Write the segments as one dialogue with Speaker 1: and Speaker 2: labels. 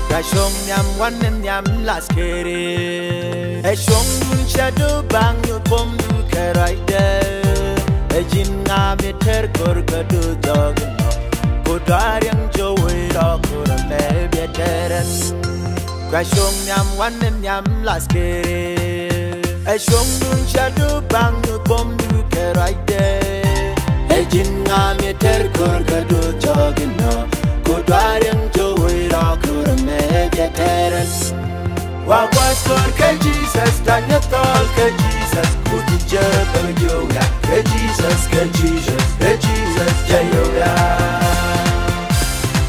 Speaker 1: Ga shong nyam wan nyam las kere. E shong dun shadu bang yu pom du keraide. E jin nga me ter kor kadu jogno. Kudariang jowi ro kura me bieteren. Ga shong nyam wan nyam las kere. E shong dun shadu bang yu pom du keraide. E jin nga me ter kor kadu jogno. Kudariang jowi ro kura me bieteren. Wagwas kor ke Jesus, tanya tol ke Jesus, kuti jeba yoga, ke Jesus, jayoga.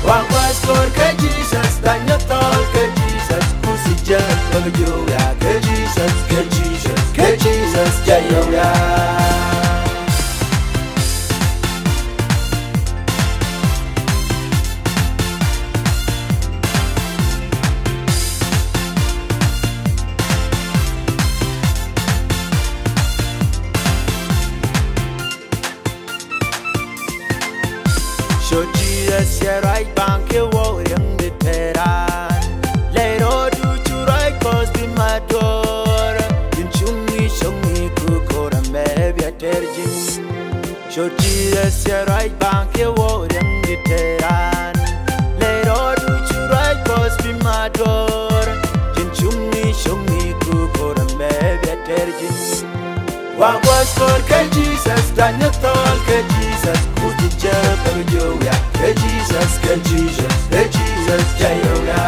Speaker 1: Wagwas kor ke Jesus, tanya tol ke Jesus, kuti jeba yoga, ke Jesus, jayoga. So Jesus, yeah, right bank, you walk in the terrain. Let all do to right cause be my door. In chungi, cook, and maybe a tergin. So Jesus, yeah, right bank, you walk in the terrain. Let all do to right cause be my door. In chungi, cook, and maybe a tergin. What was for Jesus, Daniel Tol, Jesus, could you jump and yoga? Jesus, jayoga.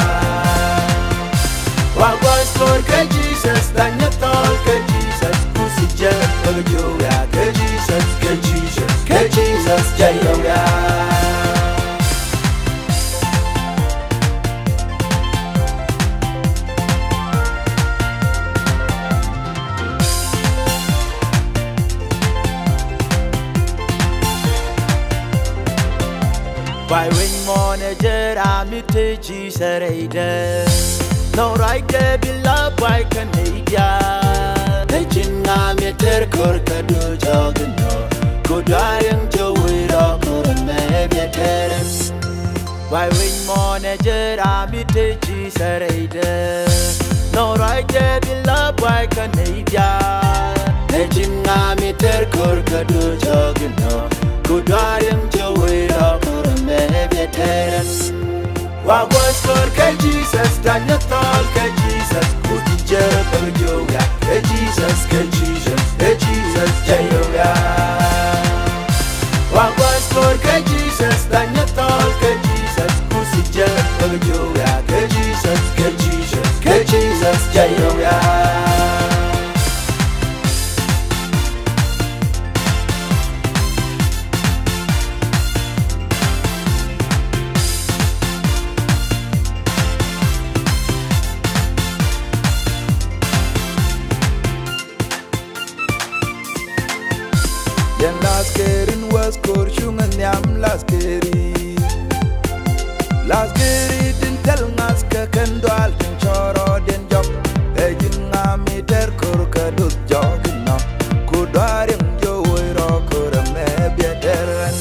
Speaker 1: What was for Jesus, Daniel Tol, Jesus, could you jump and yoga? Jesus, jayoga. Why when manager I'm it Jesus no right there be love why Canada Legend I'm it Korkadu Jogno Good iron Joey Rock or maybe a terrace. Why when manager I'm it Jesus no right there be love why Canada Legend I'm it Korkadu Jogno Good iron Joey Rock maybe a terrace. What was for Jesus, Daniel Tol, Jesus, could you jump and yoga? Jesus, jayoga. What was for Jesus, Daniel Tol, Jesus, could you jump and yoga? Jesus, jayoga.
Speaker 2: Yen last kerin was korchung and yam last keri. Last keri din tel ngas ke kendal din choro din jok. Ejin ngami ter kor kadut jok no. Kudarim jo ro kor me bieteren.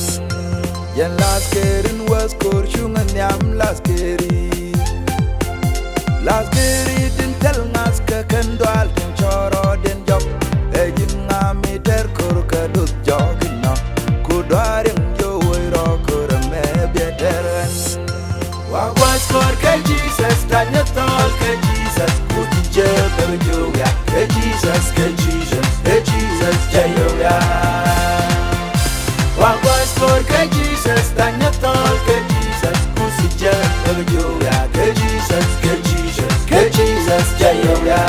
Speaker 2: Yen last kerin was korchung and yam last keri. Last keri din tel ngas ke kendal din choro din jok. Ejin ngami ter kor kadut jogno kudarim jo ro kor me bieteren.
Speaker 1: What was for Jesus, Daniel Tol, Jesus, could you jump and yoga? Jesus, jayoga. What was for Jesus, Daniel Tol, Jesus, could you jump and yoga? Jesus, jayoga.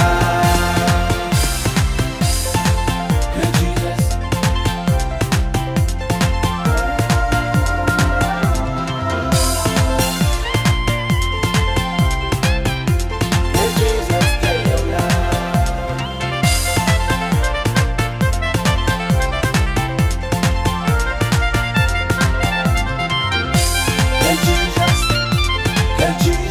Speaker 2: Jesus.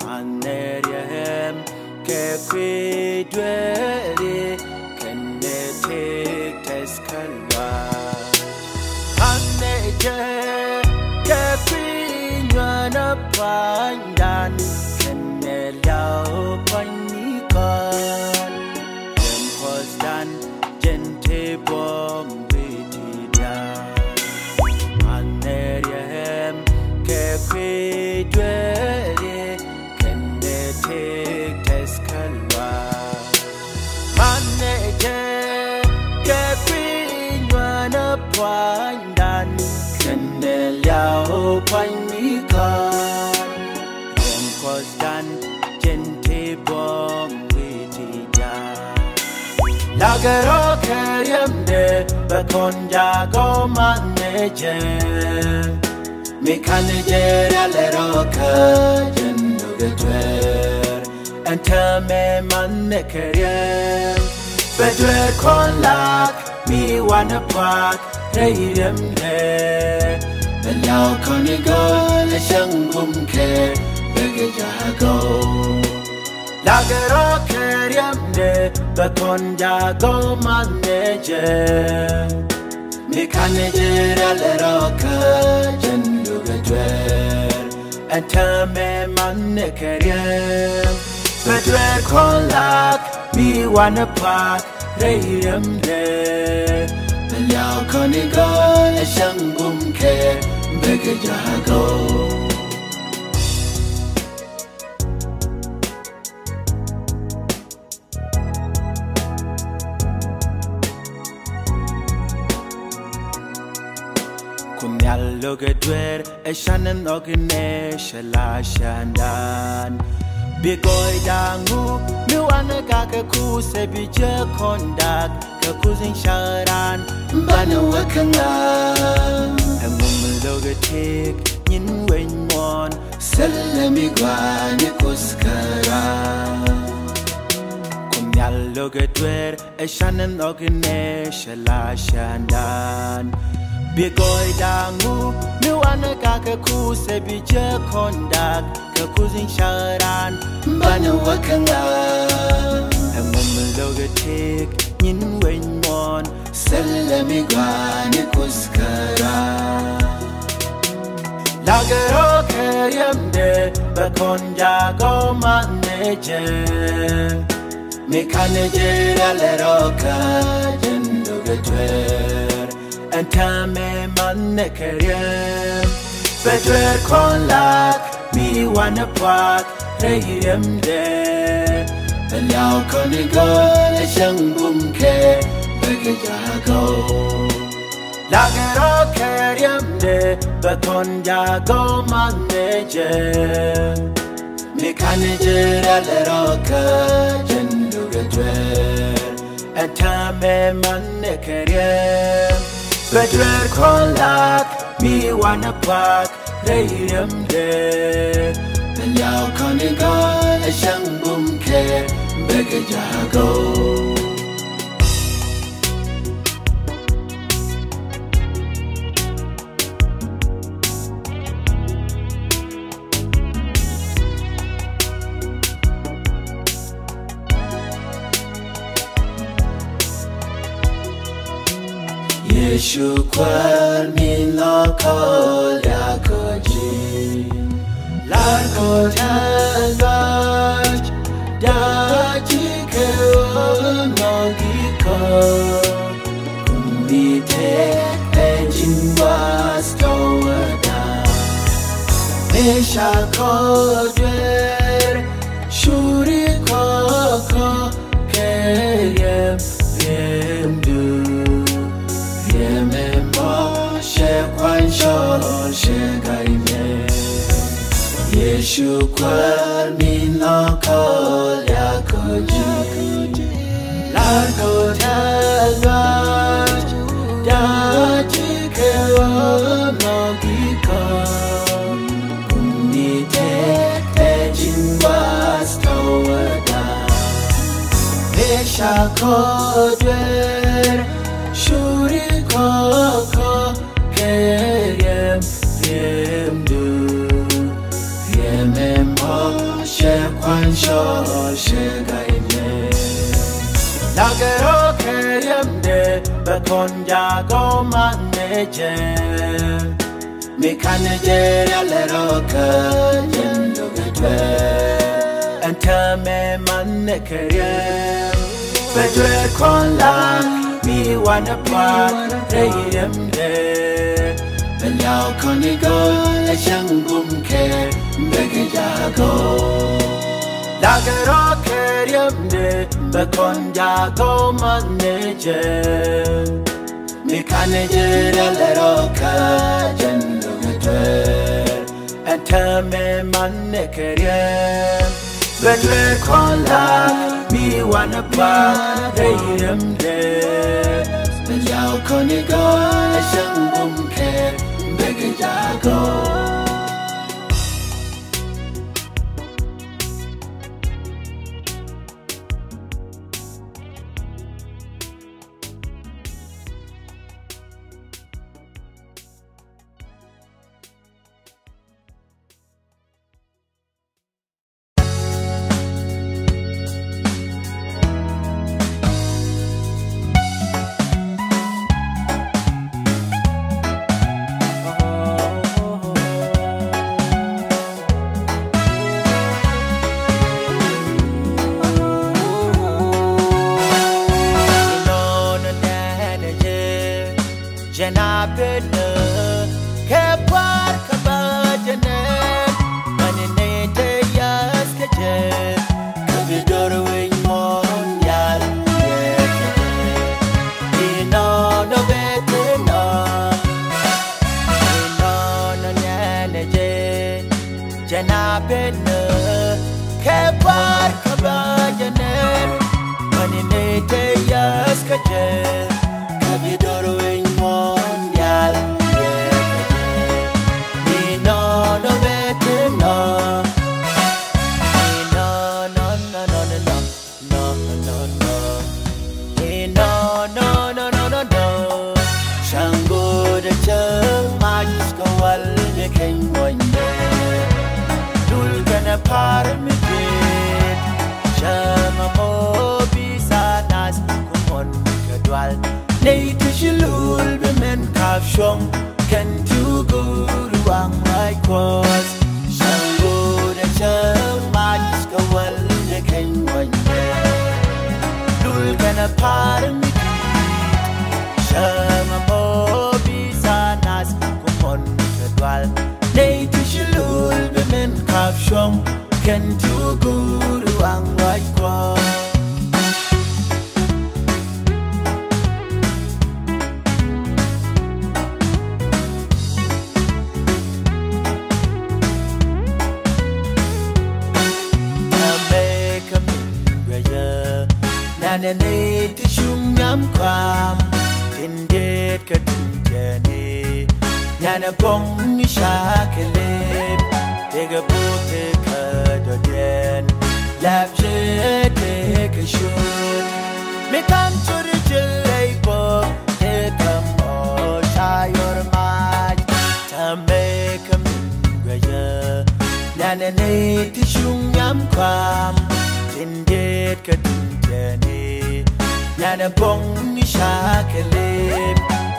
Speaker 1: Aneriem ke kwidwere kenne take teskalwa Aneje ke kwinyana pandan kenne lao panikan Yemposdan gente bom bitida Aneriem ke kwidwere take teskalwa Maneje ke kwinyana pandan kenne lao panikan Yemposdan gente bom bitida Lagero keryemde bekonja go maneje Mekanager aleroka jendo getwer Entame manne keryem Bedwer konlak mi wana pak reiremde Belau konigo le shangum ke begejago Lagero keryemde bekonja go maneje Mekanager aleroka jendo getwer Entame manne keryem Bedwer konlak mi wana pak reiremde Belau konigo le shangum ke begejago Logadwer a shannon ogene shala shandan Bigoy dangu nuana kaka kuse bija kondak kakuzin sharan bana wakanga Amum logatik yin wen mon salami gwani kuskara Kumyal logadwer a shannon ogene shala shandan Bigoy dangu nuana kaka kuse bija kondak kakuzin sharan bana wakanga Amum logatik yin wen mon salami gwani kuskara Lagero keryemde bekonja go maneje Mekanager aleroka jendo getwer Entame manne keryem Bedwer konlak mi wana pak reiremde Belau konigo le shangum ke begejago Lagero keryemde bekonja go maneje Mekanager aleroka jendo getwer Entame manne keryem Bedwer konlak mi wana pak reiremde Belau konigo le shangum ke begejago Yeshu kwar min lokol yakoji Larko tazaj daji ke onogiko Kumbite ejin was towada Mesha kodwer shuri koko keryem remdu Yeshu kwar min lokol yakoji Larko tazaj daji ke onogiko Kumbite ejin was towada Mesha kodwer shuri koko keryem remdu Yemem ho she kwan sho shigaine Nagaro kayamde bakonja go manaje Me kanaje alero ka jendo gwe Anta me manekere Bedwe kon la mi wanna part rayamde Benyao konigo a shangum ke bege jago Nagaro kayamde bakonja go manaje Me kanaje alero ka jendo gwe Anta me manekere Bedwe kon la mi wanna part rayamde Benyao konigo a shangum ke bege jago Janabena kepar kabajane manene yas keje kabidor wing mondial ino no betena ino no nanaje janabena kepar kabajane manene yas keje kabidor wing mondial no no better no no no no no no no no no no no no no no no Shango de chang magis ko wal de ken moinde dul gana par mi bit chama mo bisanas kumon kadwal Nei tishilul bemen kafshong Kan tu guru ang my cross Shango de chang magis kawal de ken wanye Dul gana parmi Shama mo bisanas kumon kadwal Nei tishilul bemen kafshong Kan tu guru ang my cross Nane te shumyam kwam tindet kadunjani Nyana bong ni shakele Tega bote kadoden Lapje teka shut Me kam churi jilay bo Te kamo shayor maj Tame kam gaya Nane te shumyam kwam tindet kadunjani Nyana bong ni shakele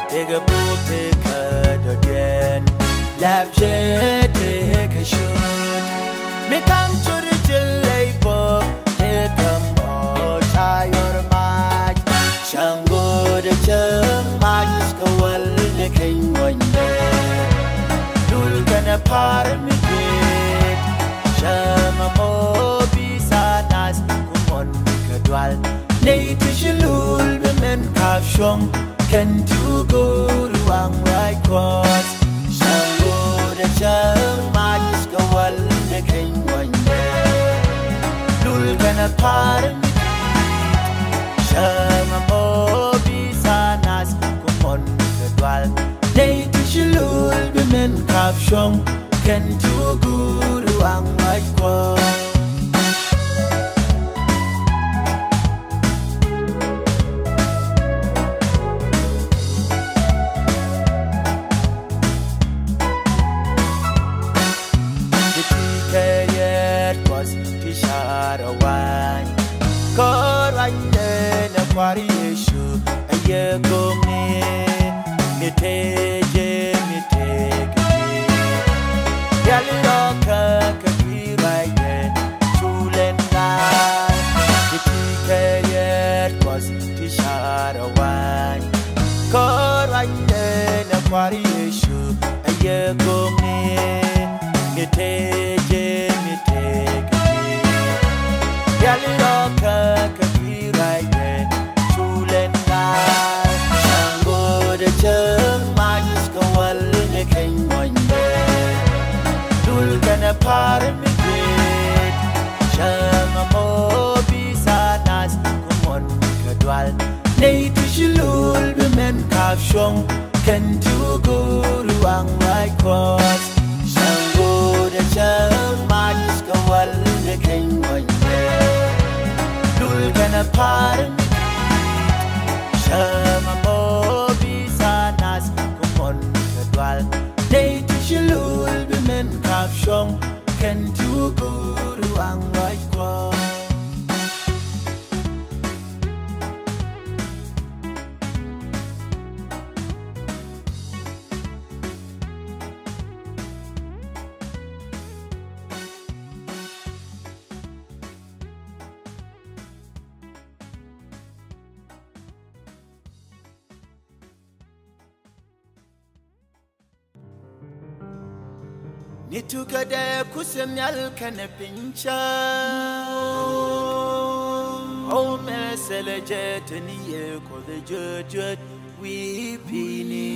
Speaker 1: Tega bote kadoden Lapje teka shut Me kam churi jilay bo Te kamo shayor maj Shango de chang magis kawal de ken wanye Dul gana par mi bit Shama mo bisanas kumon kadwal Nei tishilul bemen kafshong Kan tu guru ang right cross Shango de chang magis kawal de ken wanye Dul gana par mi Shama mo bisanas kumon kadwal Nei tishilul bemen kafshong Kan tu guru ang right cross teje mi teke yali roka kakirai de chulena sango de chang magis kawal ne kengoinde dul kana par mi git chama mo bisanas kumon kadwal nei tishulul be men kafshong can do guru ang my cross sango de chang magis kawal ne kengoinde dul kana par mi chama mo bisanas kumon kadwal nei tishulul be men kafshong can do guru ang my cross Nituka de kusemyal kana pincha O mesele jetni ko de jujut we pini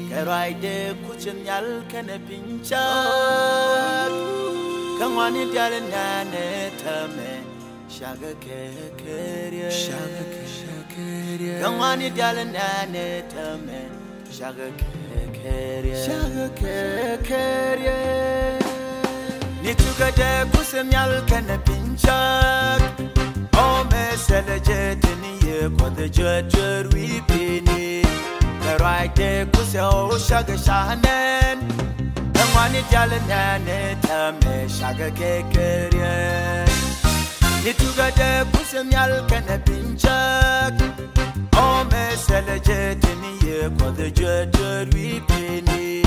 Speaker 1: Karai de kusemyal kana pincha Kangwani dale nane tame shaga kekeria Kangwani dale nane tame shaga kekeria Nituka de kusemyal kana pinchak O mesele jetni ko de jujur we pini Karai de kuseo shaga shahanen Kangwani dale nane tame shaga kekeria Nituka de kusemyal kana pinchak O mesele jetni ko de jujur we pini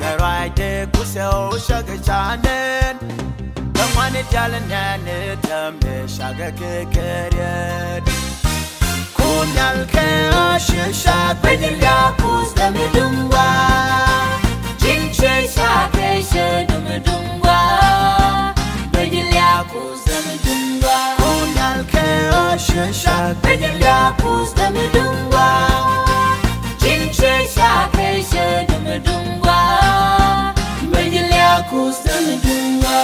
Speaker 1: Karai de kuseo shaga shahanen Kangwani dale nane tame shaga kekeria Kunyal ke ashisha
Speaker 3: Bedilya kus damidungwa Jinche shake shedumidungwa Bedilya kus damidungwa
Speaker 1: Kunyal ke ashisha
Speaker 3: Bedilya kus damidungwa Jinche shake shedumidungwa Bedilya kus damidungwa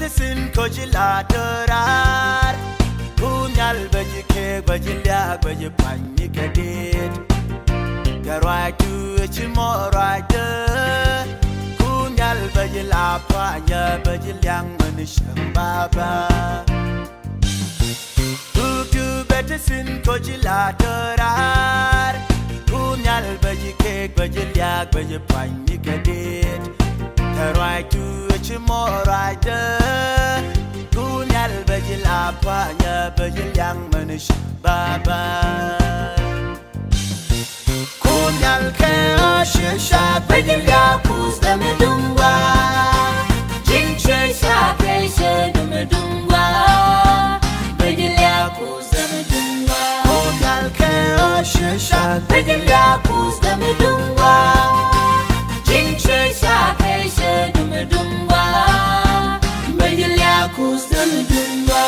Speaker 1: Sin kojila dorar Kunyal baji ke baji liak baji pani kadit Garwai tu chimorai de Kunyal baji lapanya baji liang manusia baba Tutu bete sin kojila dorar Kunyal baji ke baji liak baji pani kadit Garwai tu chimorai de Kunyal baji lapanya baji liang manusia baba Kunyal ke ashisha
Speaker 3: Bedilya kus damidungwa Jinche shake shedumidungwa Bedilya kus damidungwa
Speaker 1: Kunyal ke ashisha
Speaker 3: Bedilya kus damidungwa Jinche shake shedumidungwa Bedilya kus damidungwa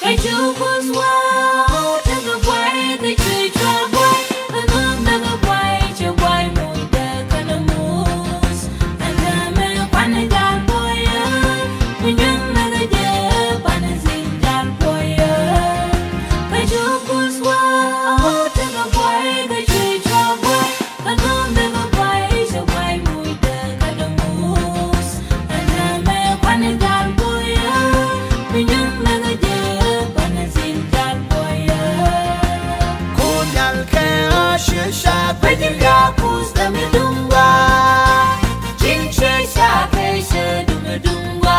Speaker 3: Kajukus wa daga boy the chitra boy anong daga boy chawai mo da kanamus andame panada boy minyan daga je panazin dar boy Kajukus wa daga boy the chitra boy anong daga boy chawai mo da kanamus andame panada boy minyan daga je
Speaker 1: ashisha
Speaker 3: Bedilya kus damidungwa Jinche shake shedumidungwa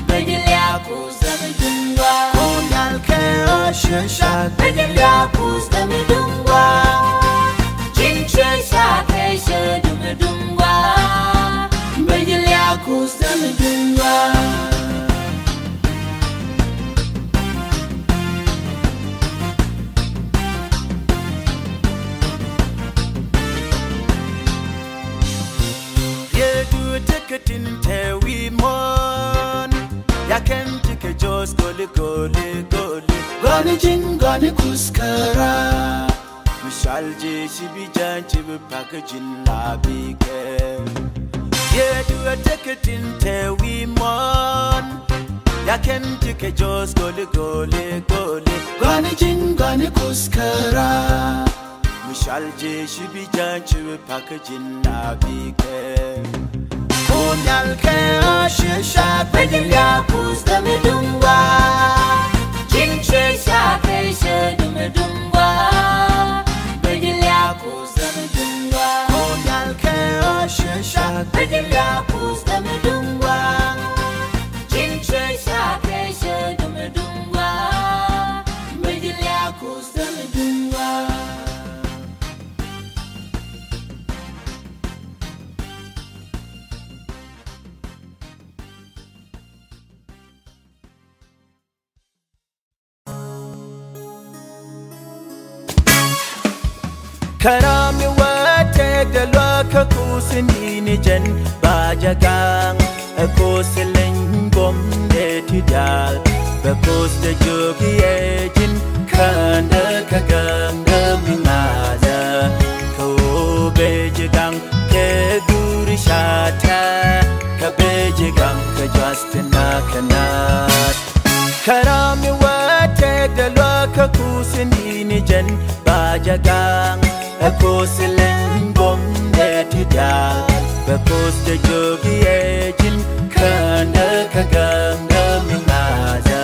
Speaker 3: Bedilya kus damidungwa
Speaker 1: Kunyal ke
Speaker 3: kus tamidungwa Jinche shake shedumidungwa Bejilia kus tamidungwa
Speaker 1: Tiketin te we mon ya ken tike jos goli goni jin goni kuskara mishal je shibi janchi be packaging la bige ye do a tiketin te we mon ya ken tike jos goli goni jin goni kuskara mishal je shibi janchi be packaging la bige Punyal ke ashisha
Speaker 3: Bejilia kus tamidungwa Jinche shake shedumidungwa Bejilia kus tamidungwa
Speaker 1: Punyal ke ashisha
Speaker 3: Bejilia kus tamidungwa Jinche shake shedumidungwa Bejilia kus tamidungwa
Speaker 1: Karami wate galwa ka kusini jen bajagang Kusiling bom de tidal Bakos de jogi ejin Kanda kaganga mingaza Ko bejagang ke guri shata Ka bejagang ka justina kanat Karami wate galwa ka kusini jen bajagang Kusiling bom de tidal Bakos de jogi ejin Kanda kaganga mingaza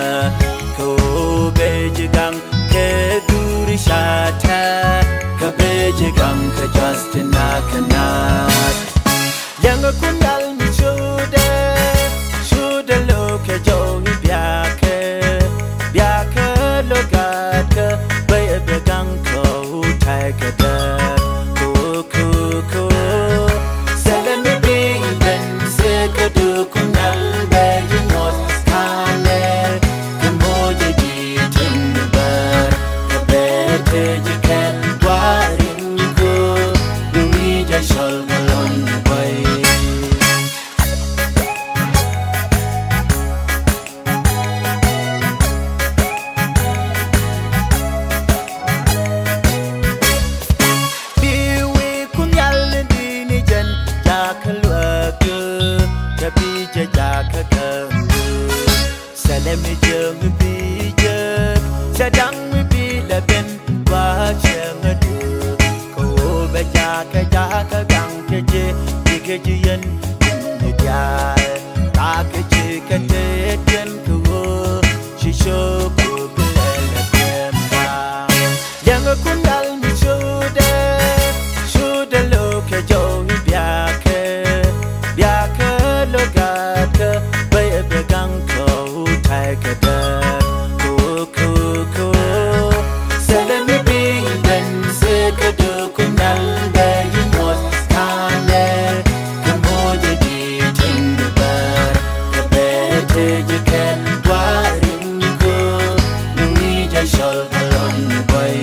Speaker 1: Ko bejagang ke duri shata Ka bejagang ka justina kanat Yang kundal mi Shuda lo ke jogi Biake lo gaka Baya begang ko Taikada Kuku Salami bingan Sekadu kunal Bayi nos kane Kemoja di tindabar Kabete jiket Warinko Duija shol galon boy Salami jeng bija sedang bila ben wajeng adu ko baca kaja kagang keje dikejian dia tak keje keteden ko shisho ko bela kemba yang kundal mi sudah lo ke jauh biake lo gata bay begang ko Taikada Kuku Salami bingan Sekadu kunal Bayi nos kane Kemoja di tindabar Kabete jiket Warinko Nuija shol galon boy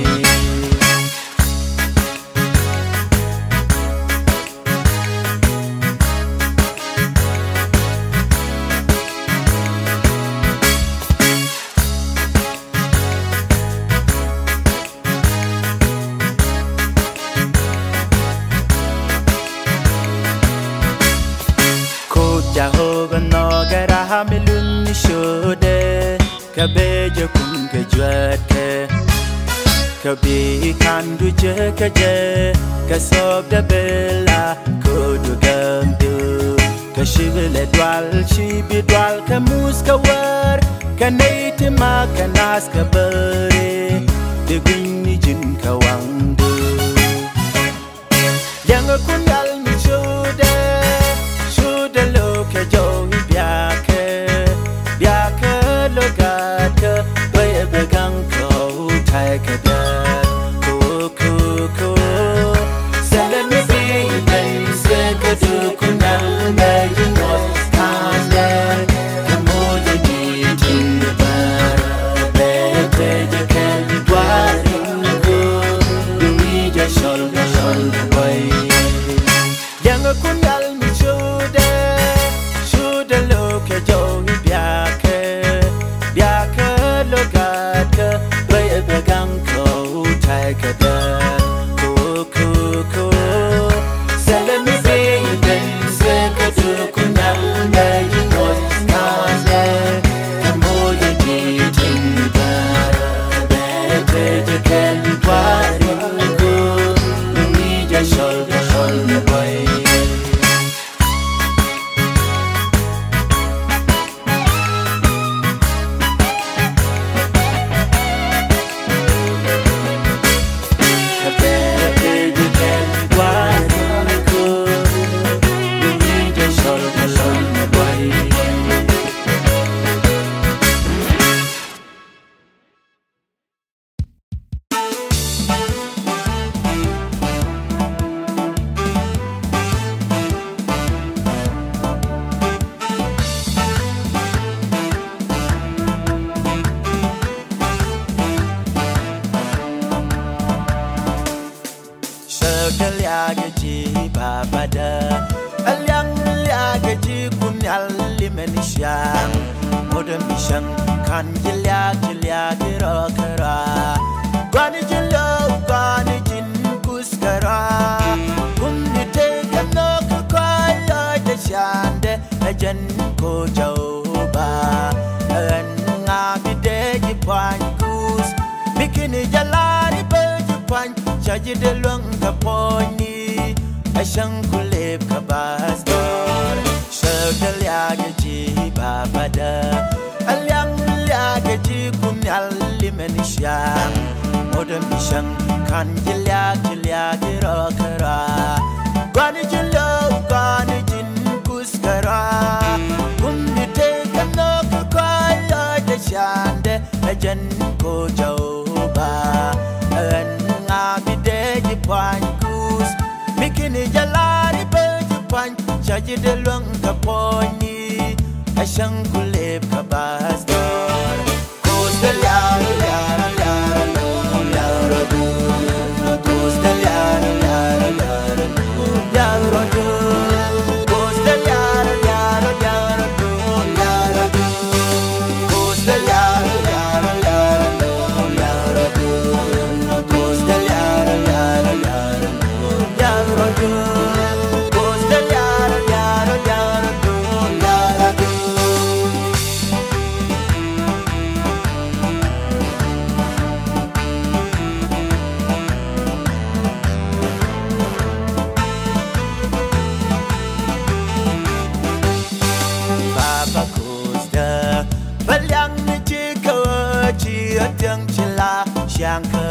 Speaker 1: Jehovah no gara milun shode kabeje kun kejwate kabi kandu je kaje kasob da bella kodu gamdu kashibele dwal shibi dwal kamus kawar kanate makanas kabare de gwini jin kawangdu yang kundal mi shode lo ke jogi biake lo gata bay begang ko Taikada Shagaliagaji babada Alyang liagaji kunyal limenishang Modem bishang kan gilyagi rokara Gwani jilo gwani jin kuskara Kumni teka no kukwaya jashande Ajan ko jauba An ngabide jipwankus Bikini jalari bejipwan Chaji de luang kaponi Ashang kulip kabastor Shagal yagaji babada Alyang yagaji kunyal limenishang Modem bishang kan gilyagi rokara Gwani jilo gwani jin kuskara Kumni teka no kukwaya jashande Ajan ko jauba An ngabide jipwankus Bikini jalari bejipwan Chaji de luang kaponi Ashang kulip kabastor Coastal yaro yaro yaro yaro Coastal yaro yaro yaro yaro Coastal yaro yaro yaro yaro Coastal yaro yaro yaro yaro Coastal yaro yaro yaro yaro Coastal yaro yaro yaro yaro Baba Costa Balyang ni chika chi atyang chila shanka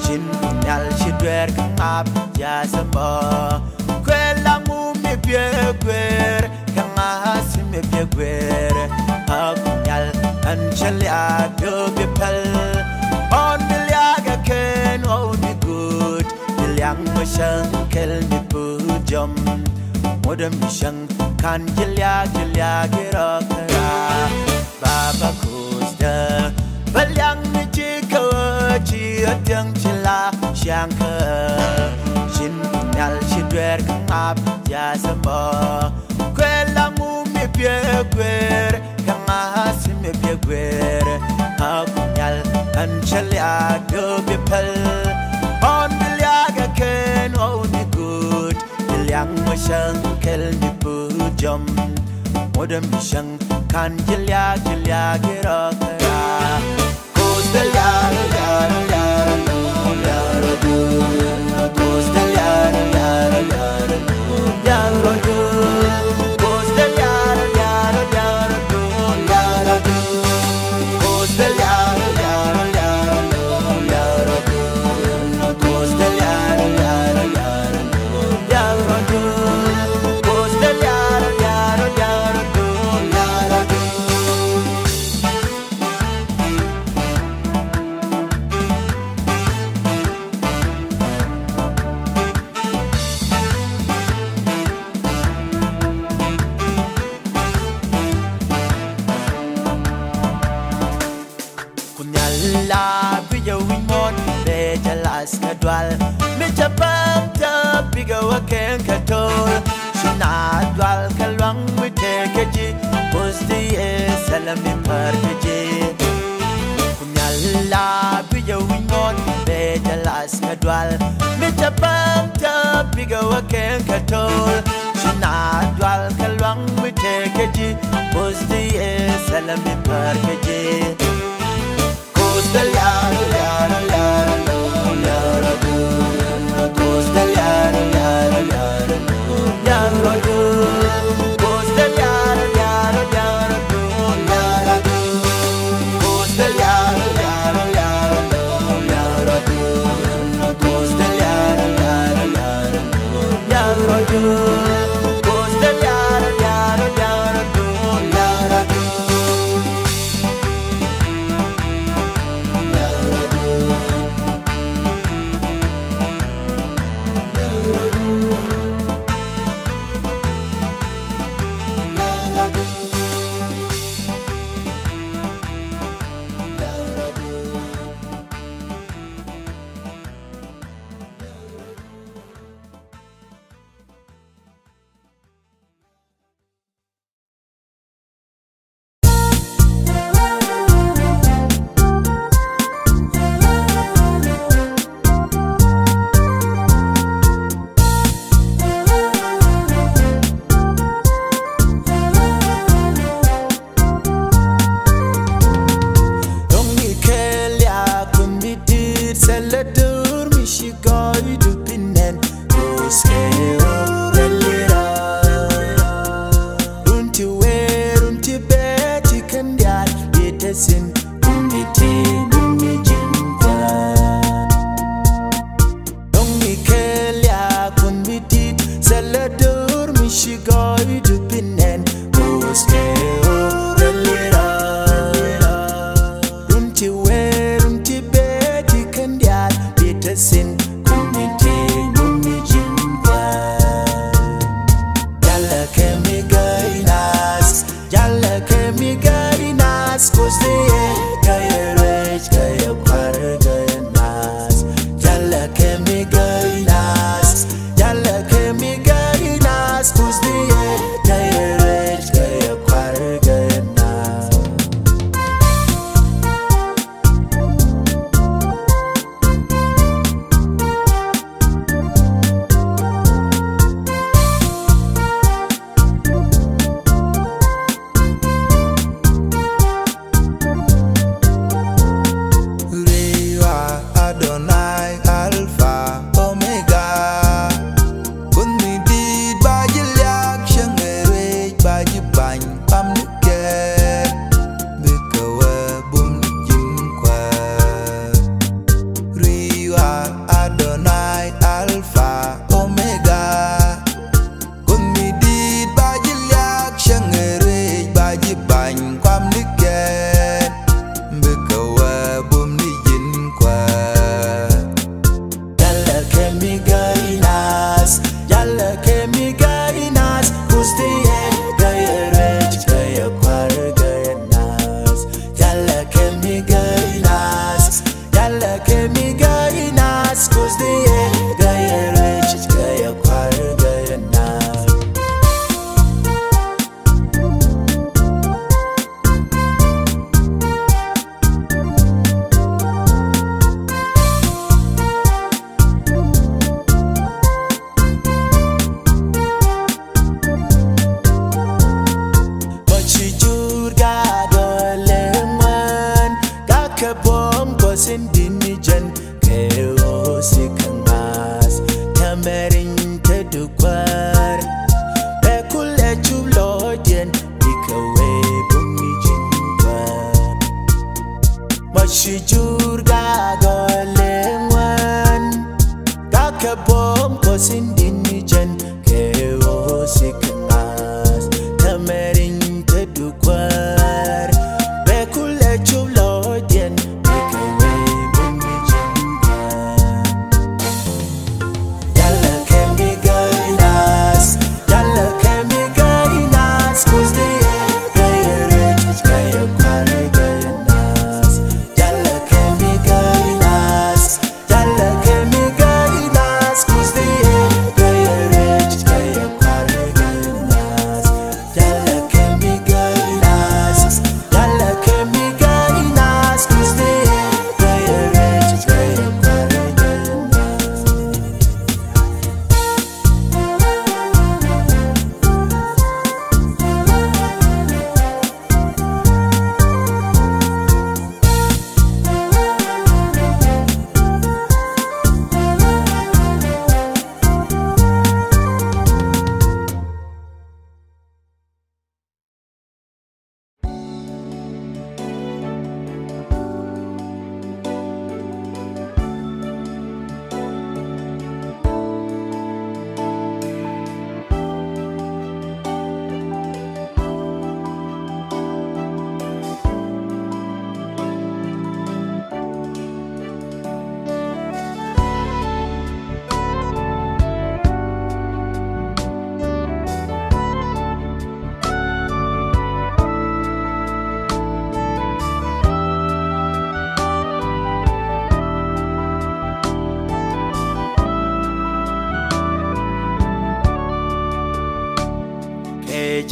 Speaker 1: Shin kunyal shidwer kangap ya sama Kwela mu me pye kwer Kangasi me pye kwer Kunyal anchalia do bipal On bilyaga ken oh ni good Bilyang mashang kel ni pujam Modem bishang kan gilyagi rokara Baba Costa Balyang ni chika chi atyang chila shanka Shin kunyal shidwer kangap ya sama Kwela mu me pye kwer Kangasi me pye kwer Kunyal anchalia do bipal On bilyaga ken oh ni good Bilyang mashang kel ni pujam Modem bishang kan gilyagi rokara Coastal yaro yaro yaro yaro Coastal yaro yaro yaro yaro Coastal yaro yaro yaro yaro Coastal yaro yaro yaro yaro Coastal yaro yaro yaro yaro Coastal yaro yaro yaro yaro Kunyala biya wimon beja las kadwal Meja bamta biga waken katol Shinadwal kalwang witekeji Pusti e salami parkeji Kunyala biya wimon beja las kadwal Meja bamta biga waken katol Shinadwal kalwang witekeji Pusti e salami parkeji Coastal yaro yaro yaro yaro Coastal yaro yaro yaro yaro Coastal yaro yaro yaro yaro Coastal yaro yaro yaro yaro Coastal yaro yaro yaro yaro Coastal yaro yaro yaro yaro Seladur mi shigai du pinen Kuskeo relira Runti we runti beti kandial Yetesin umiti umi jinkwa Dong mi kelia kun mitit Seladur mi shigai du pinen Kuskeo relira Runti we runti beti kandial Yetesin umiti umi jinkwa Jalla kemi gainas Jalla kemi gainas Kusti gaya rich gaya kwar gaya nas Jalla kemi gainas Jalla kemi gainas Kusti gaya rich gaya kwar gaya nas Rewa Adonai Alpha Omega Bunni did baji liak shangere baji bany pam nike Bikawa bum jinkwa Rewa Adonai Alpha Omega Bunni did baji liak shangere baji bany pam nike Bikawa bum ni jinkwa Jalla kemi gainas Jalla kemi gainas Kusti gaya rich gaya kwar gaya nas Jalla kemi gainas Jalla kemi gainas Kusti gaya rich gaya kwar gaya nas Bachijur ga doleman Ga kabom kosin dinijan Keo sikangas Tamerin tedukwar Bekule chulodien Bikawe bumi jinkwa Bachijur ga doleman Ga kabom kosin dinijan Keo sikangas Tamerin tedukwar Bekule chulodien Bikawe bumi jinkwa Jalla kemi gainas Jalla kemi gainas Kusti gaya rich gaya kwar gaya nas Jalla kemi gainas Jalla kemi gainas Kusti gaya rich gaya kwar gaya nas Jalla kemi gainas Jalla kemi gainas Kusti gaya rich gaya kwar gaya nas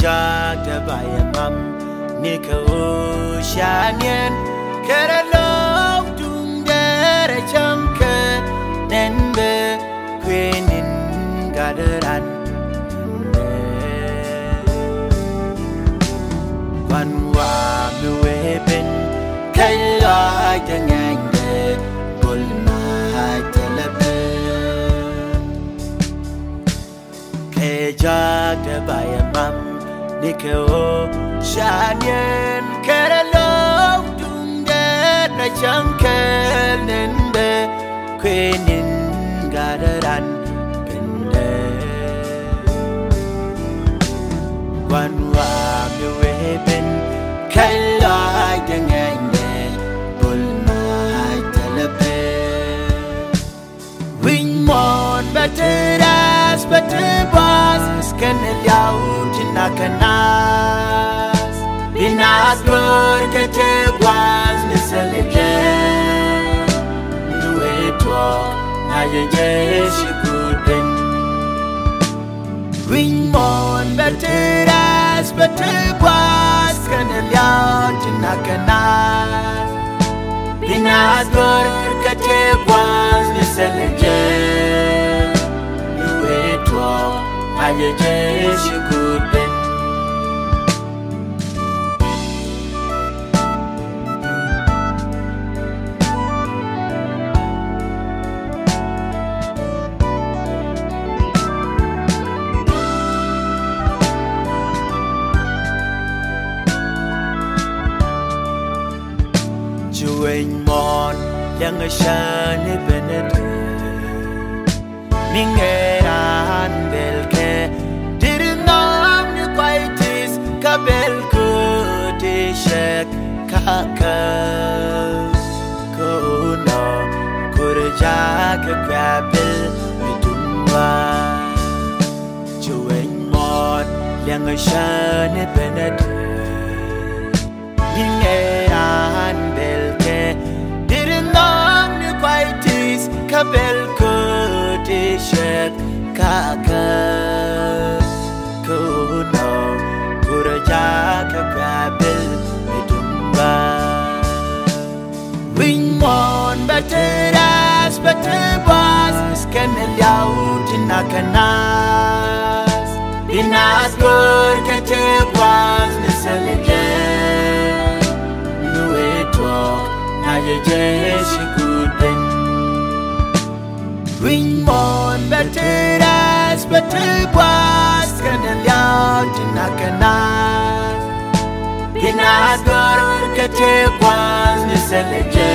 Speaker 1: Jagda bayamam Nika ushanyen Keralo dungdere chamke Nenbe kwenin gadaran Wanwa muweben Kaya jangangde Bulma jag de bayamam nikeo shanyen kerelo dunde na chankel nende kwenin gadaran pende wanwa mi weben kalai dengenge bulmai telepe wing mon beteras betebas skenel yaut nakanas binas gor ketebas niselje nuetwa nayejeshi kuden wing mon beteras betebas skenel yaut nakanas binas gor ketebas niselje ayejeshi kuden jueng mon yang shane benede mingeran belke dirnam ni kwaitis kabel ko de shek kaka ko no kurja ka kwabel midunwa jueng mon yang shane benede mingeran belke dirnam ni kwaitis kabel ko shek kaka kuno kuraja kakabil midumba wing mon beteras betebas skenel yaut nakanas binas gor ketebas niselje nuetwa nayejeshi kuden wing mon beteras betebas skenel yaut nakanas binas gor ketebas niselje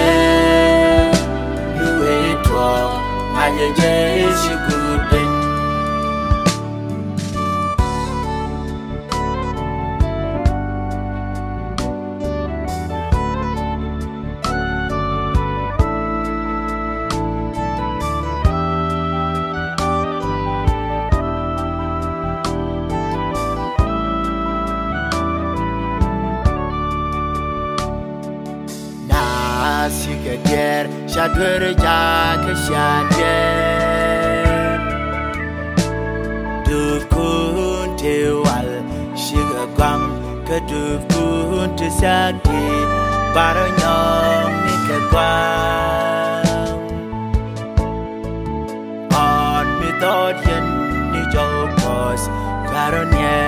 Speaker 1: nuetwa ayejeshi kuden Sigader shadwer jak shader dukun tewal shigagwang kedukun tesagi baranyong nikagwang on mitodyen ni jokos karonye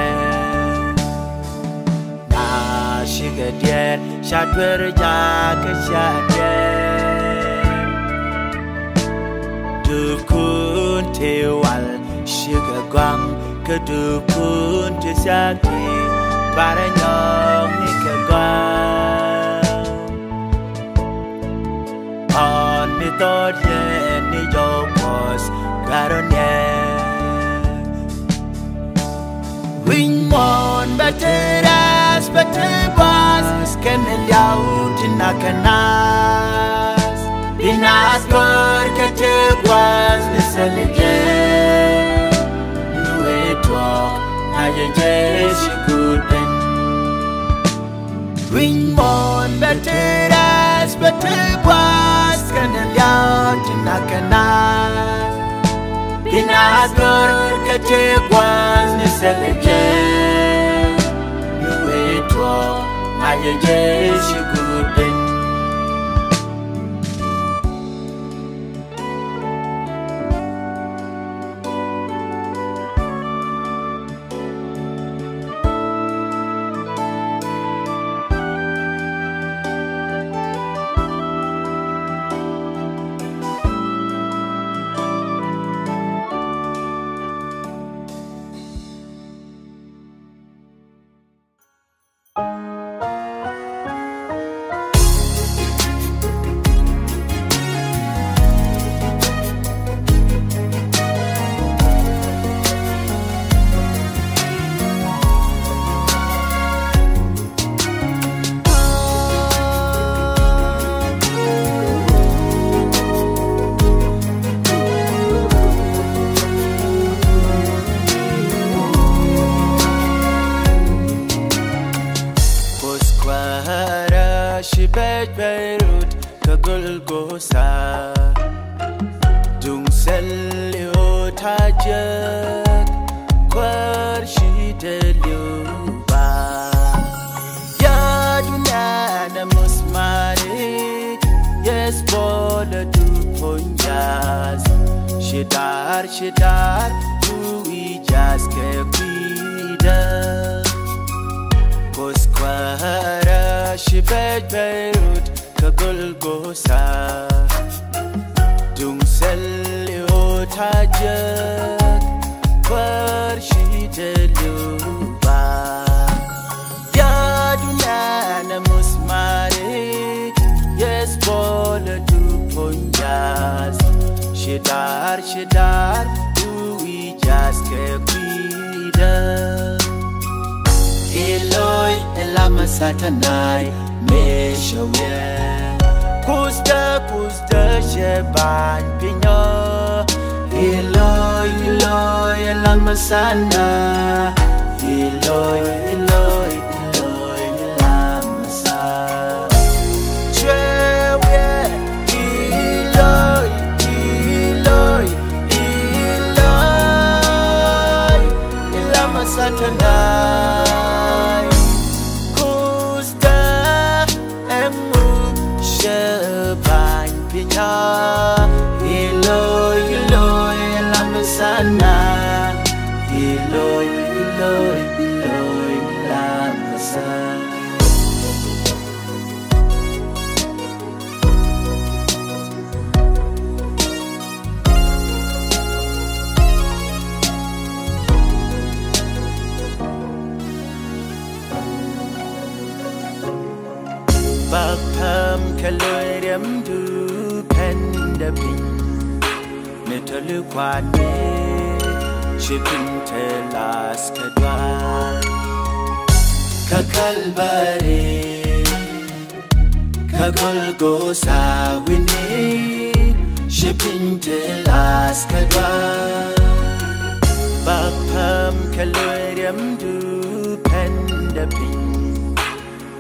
Speaker 1: shigader shadwer jak shader dukun tewal shigagwang kedukun tesagi baranyong nikagwang on mitodyen ni jokos karonye wing mon beteras betebas skenel yaut nakanas binas gor ketebas niselje nuetwa ayejeshi kuden wing mon beteras betebas skenel yaut nakanas binas gor ketebas niselje nuetwa ayejeshi kuden Golgotha Dung Selio Tajak Kwar Shideliuba Yadunana Musmari Yes Bola Du Punjas Shidar Dui Jaske Pida Koskwara Shibet Beirut Golgotha Dung Selio Tajak Kwar Shideliuba Yadunana Musmari Yes Bola Du Punjas Shidar Dui Jaske Pida Eloi Elama Satanai Meshawe Kusta Sheban Pino Eloi Elama Sana Eloi Elama Sana Chewe Eloi Elama Satanai Kusta Emu Sheban Pino Eloi Elama Sana Eloi Elama Sana Bakham Kaloyam Du Pendapin Metalu Kwane Shipping Telas Kadwan Kakalbare Kagolgotha Winnie Shipping Telas Kadwan Bakham Kaloyam Du Pendapin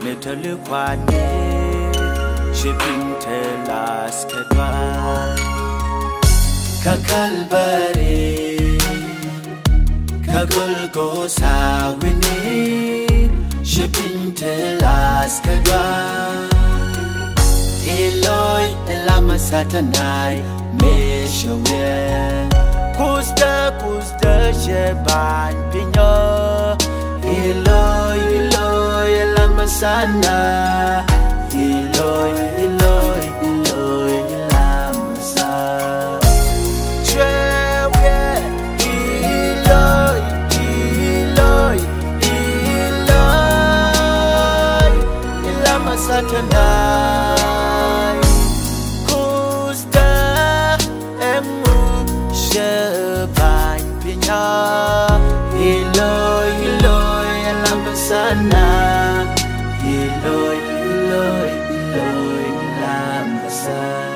Speaker 1: Metalu Kwane Shipping Telas Kadwan Kakalbare Kagolgotha Winnie Shipping Telas Kadwan Eloi Elama Satanai Meshawe Kusta Sheban Pino Eloi Elama Sana Eloi Elama Sana Chewe Eloi Elama Satanai Kusta Emu Sheban Pino Eloi Elama Sana Eloi Elama Sana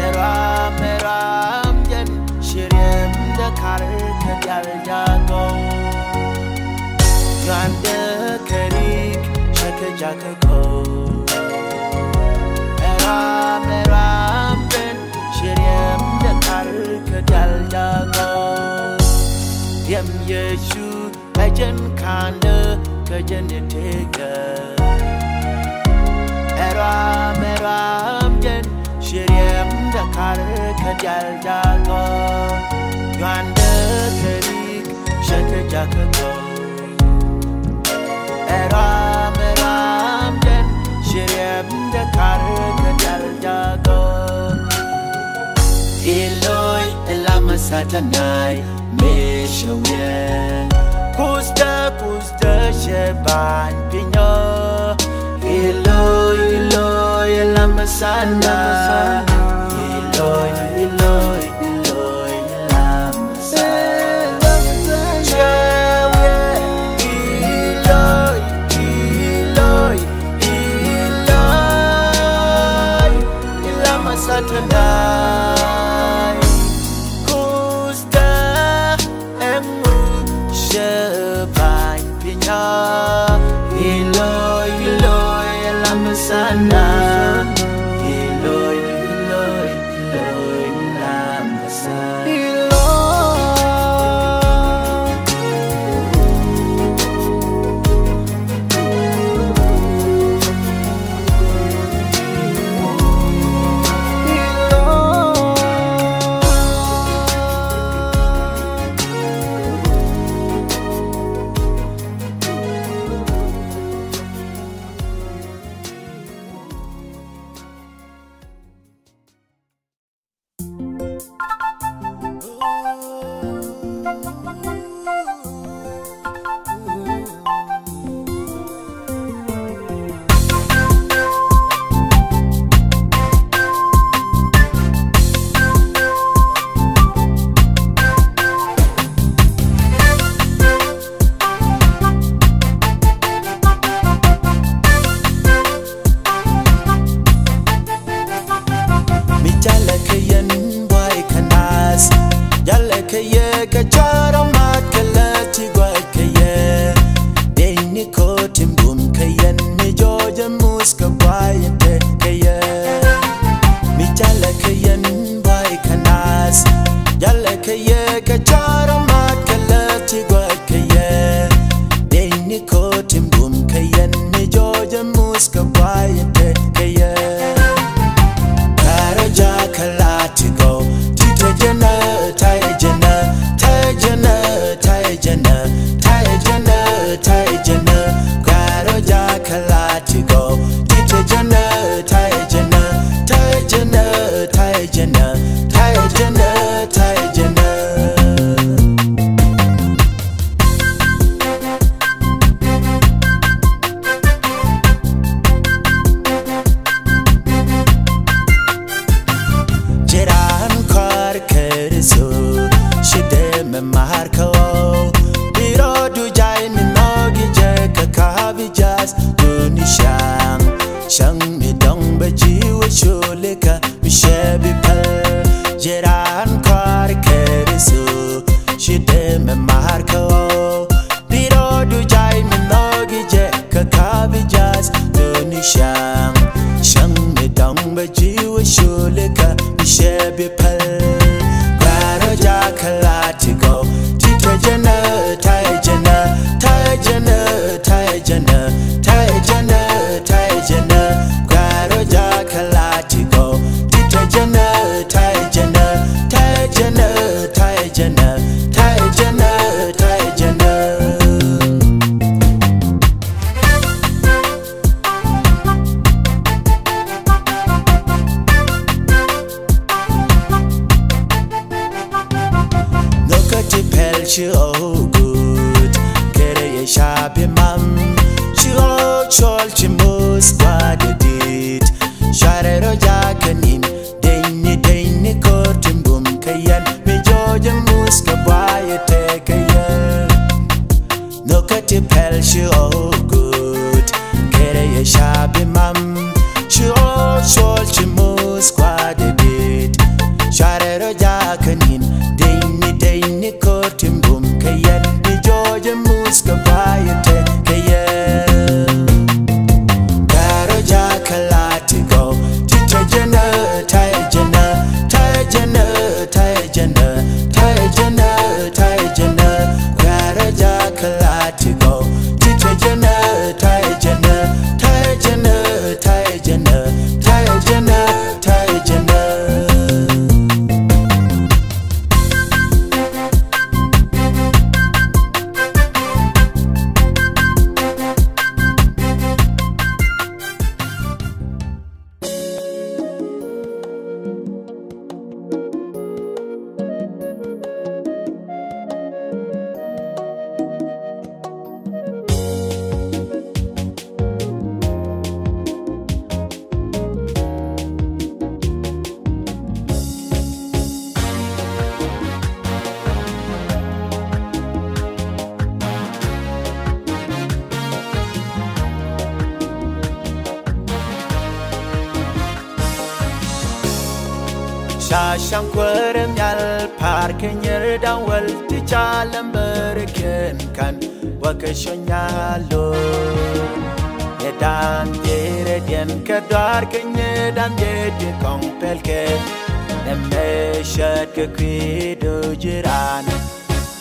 Speaker 1: Eram yen shirem de kar kajal jago Gande kerik shak jakko Eram yen shirem de kar kajal jago Yem Yeshu ajen kande kajen tega Eram yen Shirem Dakar Kajal Jago Yanda Kerik Shaka Jakako Eram Yen Shirem Dakar Kajal Jago Eloi Elama Satanai Meshawe Kusta Sheban Pino pinyo Iloy, iloy, lamasana Iloy, iloy, iloy, lamasana Chewe, iloy, iloy, iloy, lamasana Kusta emu shepai pinyo Iloy, iloy, lamasana Iloy, iloy, iloy, lamasana She oh good, kere ye shabi mam. She oh chol she mus quad did. Share roja kanim, deni kortim bum kayan. Me joja mus kabaya te kayan. No kati pel she oh good, kere ye shabi mam. She oh chol she mus quad did. Share roja kanim, deni kortim bum kayan. Shashan kwerem yal parkenyer dan wal ti chalam berken kan wakashonyalo Yedan yere dien kadar kenye dan yedi kong pelke Nemme shed ke kwido jiran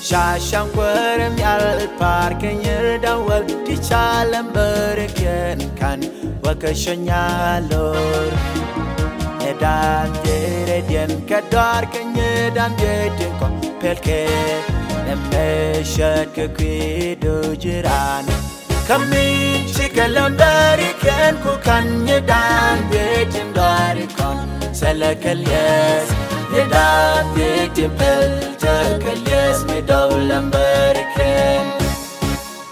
Speaker 1: Shashan kwerem yal parkenyer dan wal ti chalam berken kan wakashonyalo Dan jere dien kadar kenye dan jedi kong pelke Nemme shed ke kwido jiran Kami chikalam dari ken ku kanye dan jedi dari kon Selakal yes Yedan jedi pel Jakal yes Midaulam bariken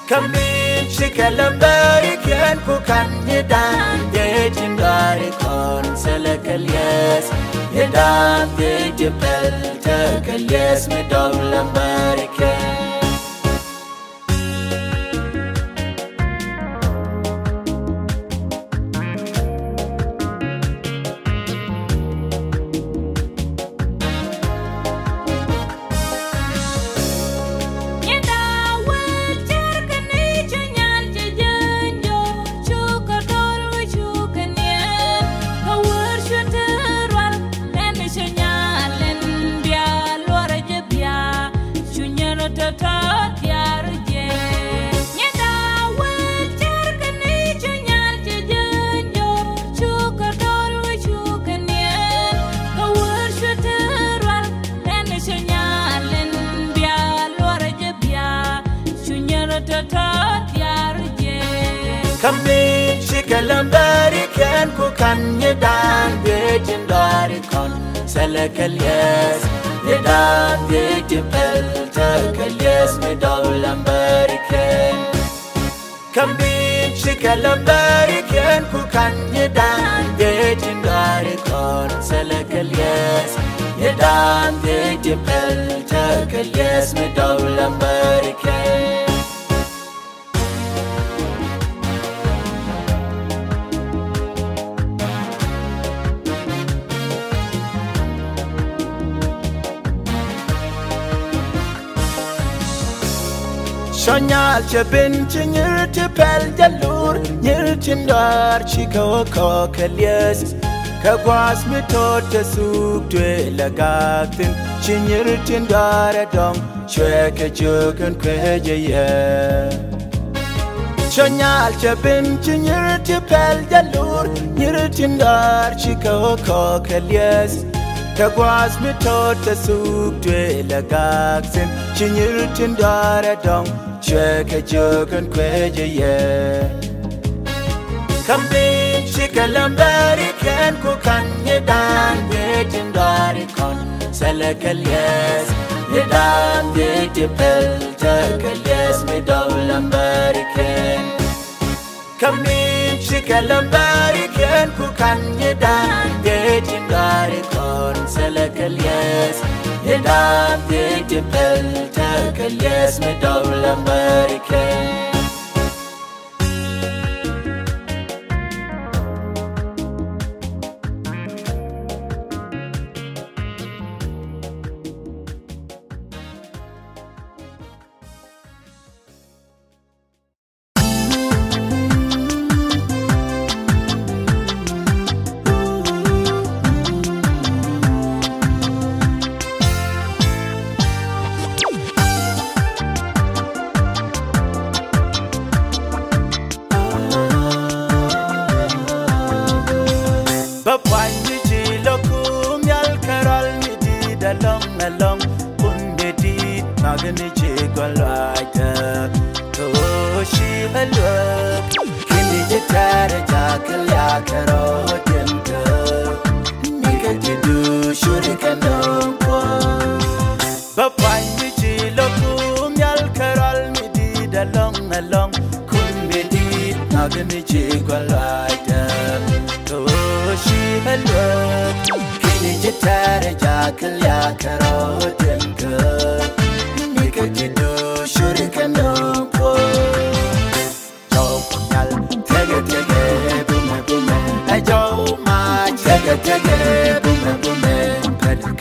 Speaker 1: Kami chikalam dari ken ku kanye dan jedi dari kon Selakal yes Yedan jedi pel Jakal yes Midaulam bariken Kami chikalam dari ken ku kanye dan jedi dari kon Selakal yes Yedan jedi pel Jakal yes Midaulam bariken Kami chikalam dari ken ku kanye dan jedi dari kon Selakal yes Yedan jedi pel Jakal yes Midaulam bariken Shonyal chebin chinyir tipel jalur nyir chindar chiko kokalies kagwas mitot suk dwe lagatin chinyir tindar dong chweke jogen kweje ye Shonyal chebin chinyir tipel jalur nyir tindar chiko kokalies kagwas mitot suk dwe lagatin chinyir tindar dong Chweke jogen kweje ye Kami chikalam dari ken ku kanye dan jedi dari kon Selakal yes Yedan jedi pel Jakal yes Midaulam bariken Kami chikalam dari ken ku kanye dan jedi dari kon Selakal yes Yedan jedi pel Jakal yes Midaulam bariken Along punde dit magani chegol aita to shi halwa kini jitara jakal ya karo dinka nika jidu shurikano ko bapanyi chilokum yal karal midi dalong punde dit magani chegol aita to shi halwa Jitara jakal ya karo dinka nika jidu shurikano ko Joe nyal tege bume bume Joe ma tege bume bume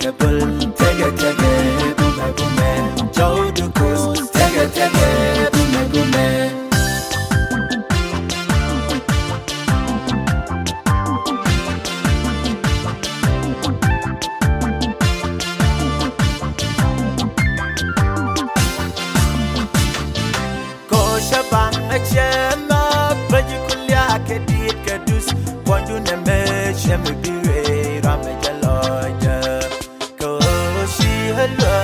Speaker 1: Pedicable, take it, boom, boom, Joe Ducos, take it, boom, boom. Shemi bire rame jaloja ko shi halwa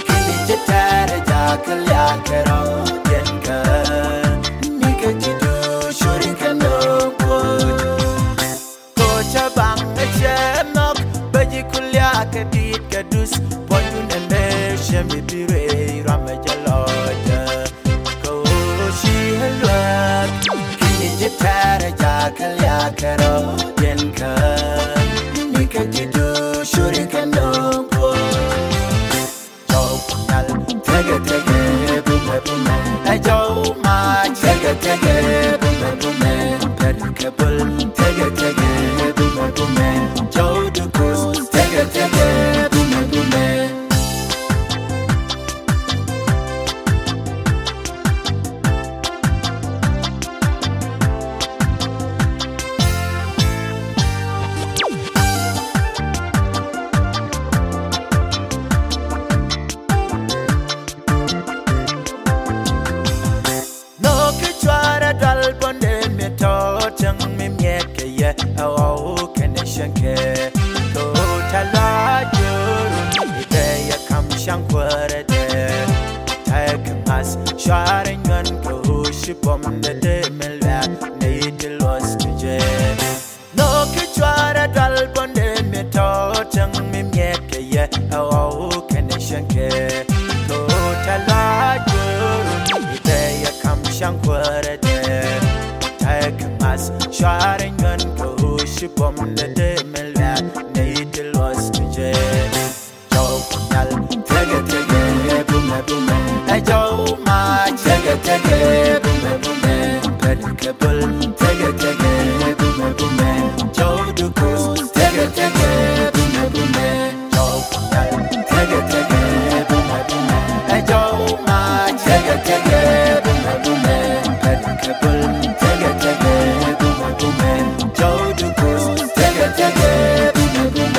Speaker 1: kini jatare jakal yakaro denka nika jidu shurin kano ko chabang chemak baji kulya kadit kadus pondu nende shemi bire rame jaloja ko shi halwa kini jatare jakal yakaro Nika jidu shurin kano Joe Punal, tege, boom, boom. Joe Ma, tege, boom, boom. Pedicable, tege, boom, boom. Joe Ducos, tege, boom, boom. Sharing gun go ship on the demelat, need the lost to jail. No kitchara dal bonde me touching me yet, oh, can I shank it? Go talagur, they come shankwara there. Take us, sharing gun go ship on the demelat, need the lost to jail. Joe Punal, take it, boom, boom. Joe Ma, take it, boom, boom. Pedicable, take it, boom, boom. Joe Ducos, take it, boom, boom. Joe Punal, take it, boom, boom. Joe Ma, take it, boom, boom. Pedicable, take it, boom, boom. Joe Ducos, take it, boom, boom.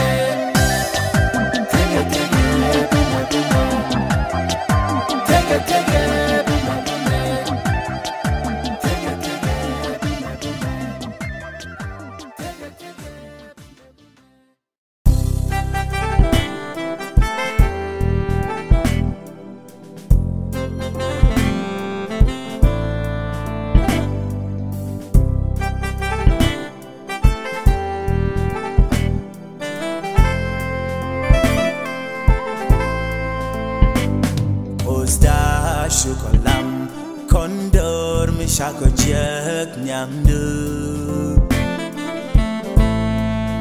Speaker 1: Shukolam kondor mi shako jek nyamdu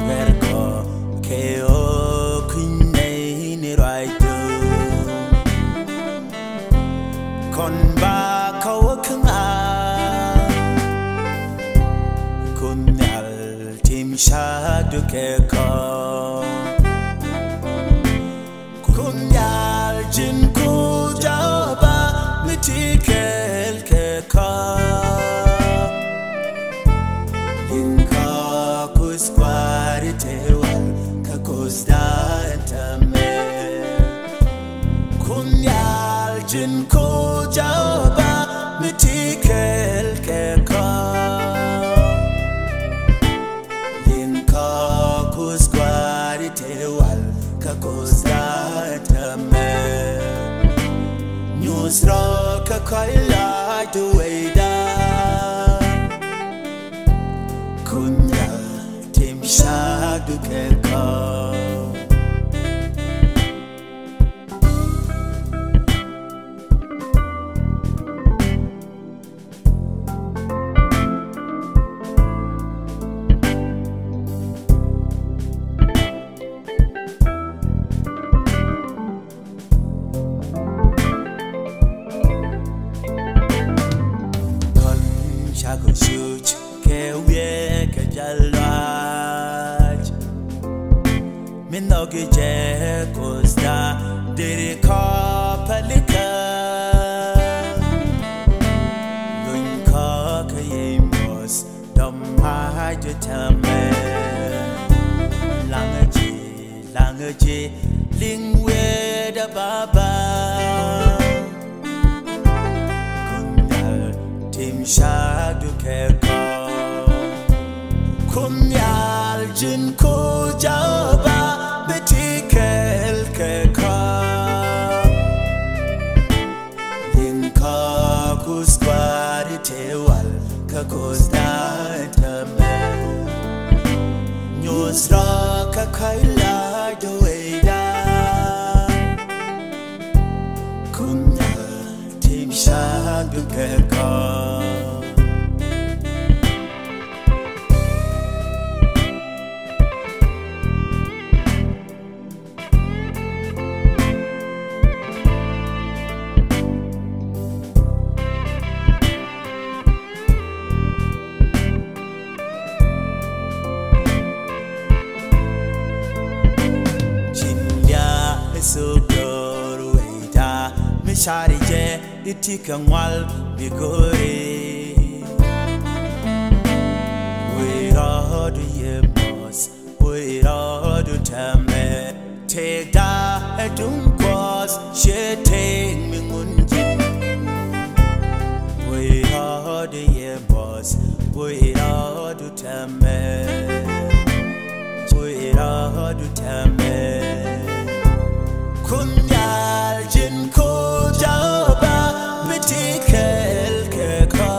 Speaker 1: Werko keo kunei ni raidu Konba kawakunga Kunyal tim shadu keko Kunyal jinku jaba Tikel keka Linka kuskwari tewal Kakusda entame Kunyal jinko jaba Mitikel keka Linka kuskwari tewal Kakusda entame Nusra kaila duweda Kunya tim shadu keka Minogi Jekosda Diri Kapalika Lunka Kayemos Damhajutame Langaji Lingwe da Baba Kundal Tim Shadu Keko Kumyal Jin Ko Jaba Betikel Keka Linka Kuskwari Tewal Kakosda Tame Nyusra Kakaila Doeda Kumyal Tim Shadu Keka Shari je itika ngwal bigore we rod ye boss we rod tame take da edun cross she take me munji we rod ye boss we rod tame we rod tame kunyal jin ko Jaba Betikel Keka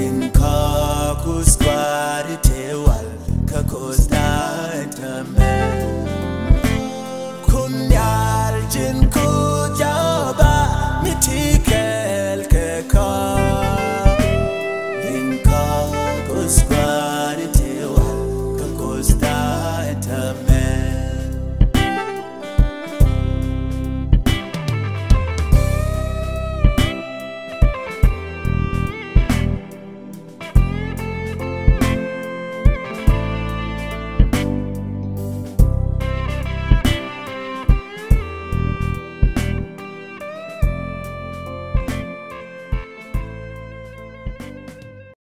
Speaker 1: Inka Kuskwari Tewal Kakosda Tame Kunyal Jin Ko Jaba Betikel Keka Inka Kuskwari